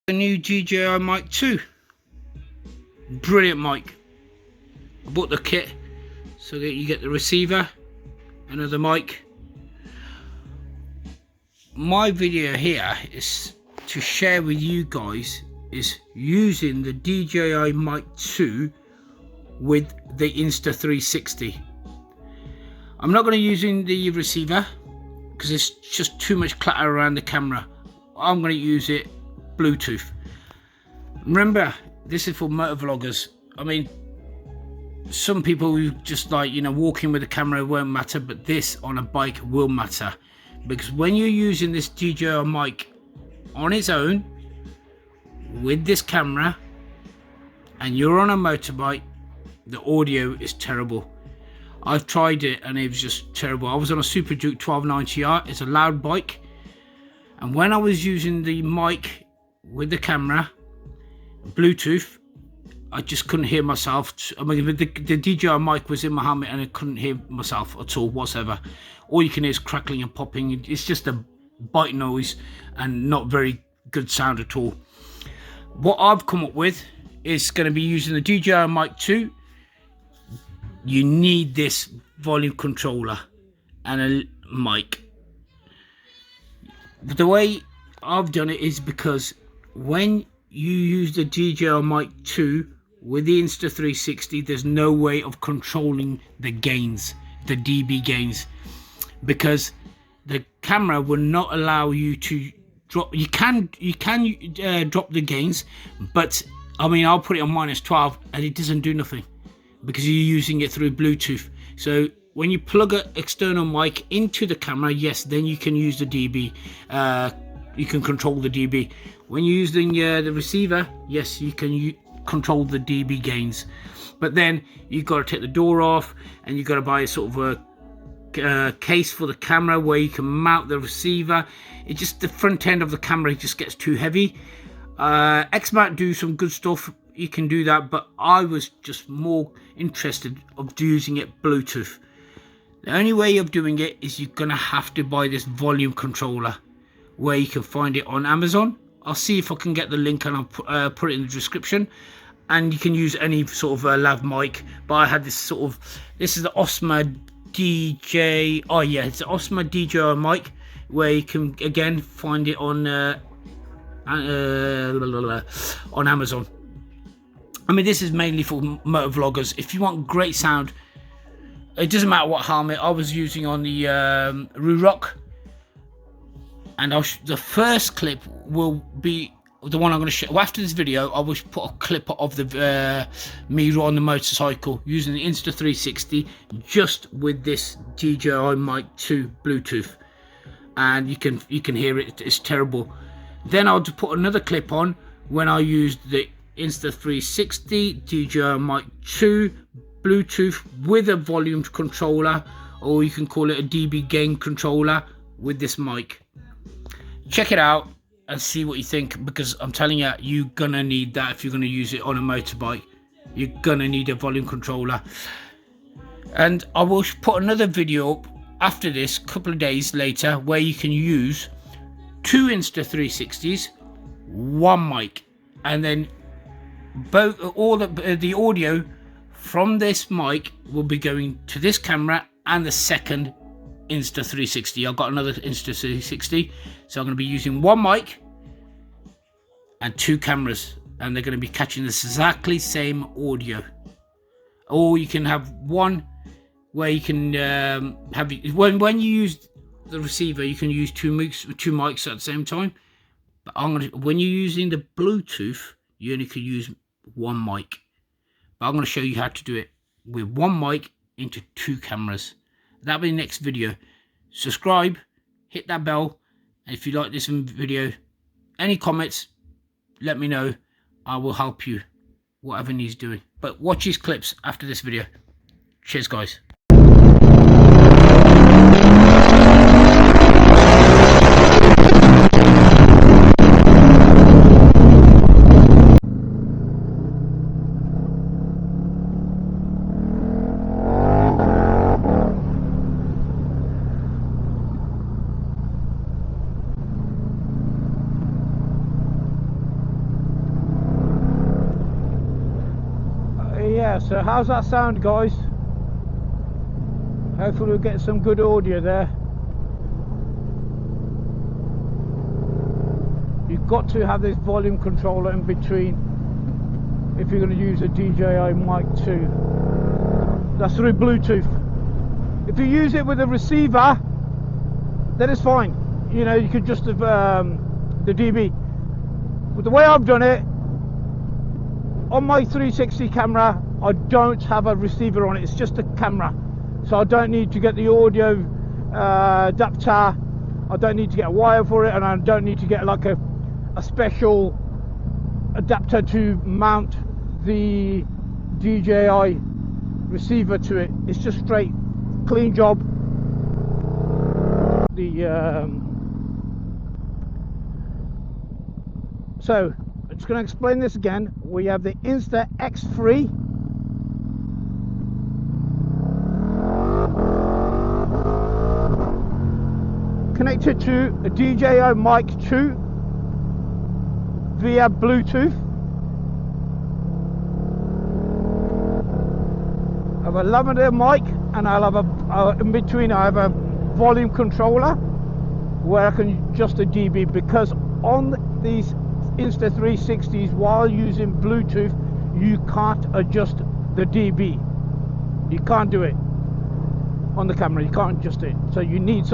The new DJI mic 2. Brilliant mic. I bought the kit so that you get the receiver, another mic. My video here is to share with you guys is using the DJI mic 2 with the Insta 360. I'm not going to use the receiver because it's just too much clatter around the camera. I'm going to use it Bluetooth. Remember, this is for motorvloggers. I mean, some people who just like, you know, walking with the camera won't matter, but this on a bike will matter, because when you're using this DJI mic on its own with this camera and you're on a motorbike, the audio is terrible. I've tried it and it was just terrible. I was on a Super Duke 1290R. It's a loud bike, and when I was using the mic with the camera Bluetooth, I just couldn't hear myself. I mean, the DJI mic was in my helmet and I couldn't hear myself at all whatsoever. All you can hear is crackling and popping. It's just a bike noise and not very good sound at all. What I've come up with is going to be using the DJI mic 2. You need this volume controller and a mic. The way I've done it is because when you use the DJI mic 2 with the Insta 360, there's no way of controlling the gains, the dB gains, because the camera will not allow you to drop. You can drop the gains, but I mean, I'll put it on -12 and it doesn't do nothing because you're using it through Bluetooth. So when you plug an external mic into the camera, yes, then you can use the dB. You can control the dB. When you're using the receiver, yes, you can control the dB gains. But then you've got to take the door off, and you've got to buy a sort of a case for the camera where you can mount the receiver. It just, the front end of the camera just gets too heavy. X-Mount do some good stuff. You can do that, but I was just more interested of using it Bluetooth. The only way of doing it is you're gonna have to buy this volume controller, where you can find it on Amazon. I'll see if I can get the link and I'll put it in the description. And you can use any sort of lav mic, but I had this sort of, this is the Osmo DJ, oh yeah, it's the Osmo DJI mic, where you can again find it on Amazon. I mean, this is mainly for motorvloggers. If you want great sound, it doesn't matter what helmet. I was using on the Rock. And the first clip will be the one I'm going to show. Well, after this video, I will put a clip of the me on the motorcycle using the Insta 360 just with this DJI mic 2 Bluetooth, and you can hear it. It's terrible. Then I'll just put another clip on when I used the Insta 360 DJI mic 2 Bluetooth with a volume controller, or you can call it a dB gain controller with this mic. Check it out and see what you think, because I'm telling you, you're gonna need that if you're gonna use it on a motorbike. You're gonna need a volume controller. And I will put another video up after this, a couple of days later, where you can use 2 Insta 360s, 1 mic, and then all the audio from this mic will be going to this camera and the second Insta 360. I've got another Insta 360, so I'm going to be using 1 mic and 2 cameras, and they're going to be catching this exactly same audio. Or you can have one where you can have, when you use the receiver, you can use two mics at the same time. But when you're using the Bluetooth, you only can use 1 mic. But I'm going to show you how to do it with 1 mic into 2 cameras. That'll be the next video. Subscribe, hit that bell, and if you like this video, any comments, let me know. I will help you, whatever needs doing. But watch these clips after this video. Cheers, guys. Yeah, so how's that sound, guys? Hopefully we'll get some good audio there. You've got to have this volume controller in between if you're going to use a DJI Mic 2. That's through Bluetooth. If you use it with a receiver, then it's fine. You know, you could just have the dB. But the way I've done it, on my 360 camera, I don't have a receiver on it. It's just a camera. So I don't need to get the audio adapter. I don't need to get a wire for it, and I don't need to get like a special adapter to mount the DJI receiver to it. It's just straight, clean job. So I'm just going to explain this again. We have the Insta X3 connected to a DJI Mic 2 via Bluetooth. I have a lavalier mic, and I'll have in between I have a volume controller where I can adjust the dB, because on these Insta 360s, while using Bluetooth, you can't adjust the dB. You can't do it on the camera. You can't adjust it. So you need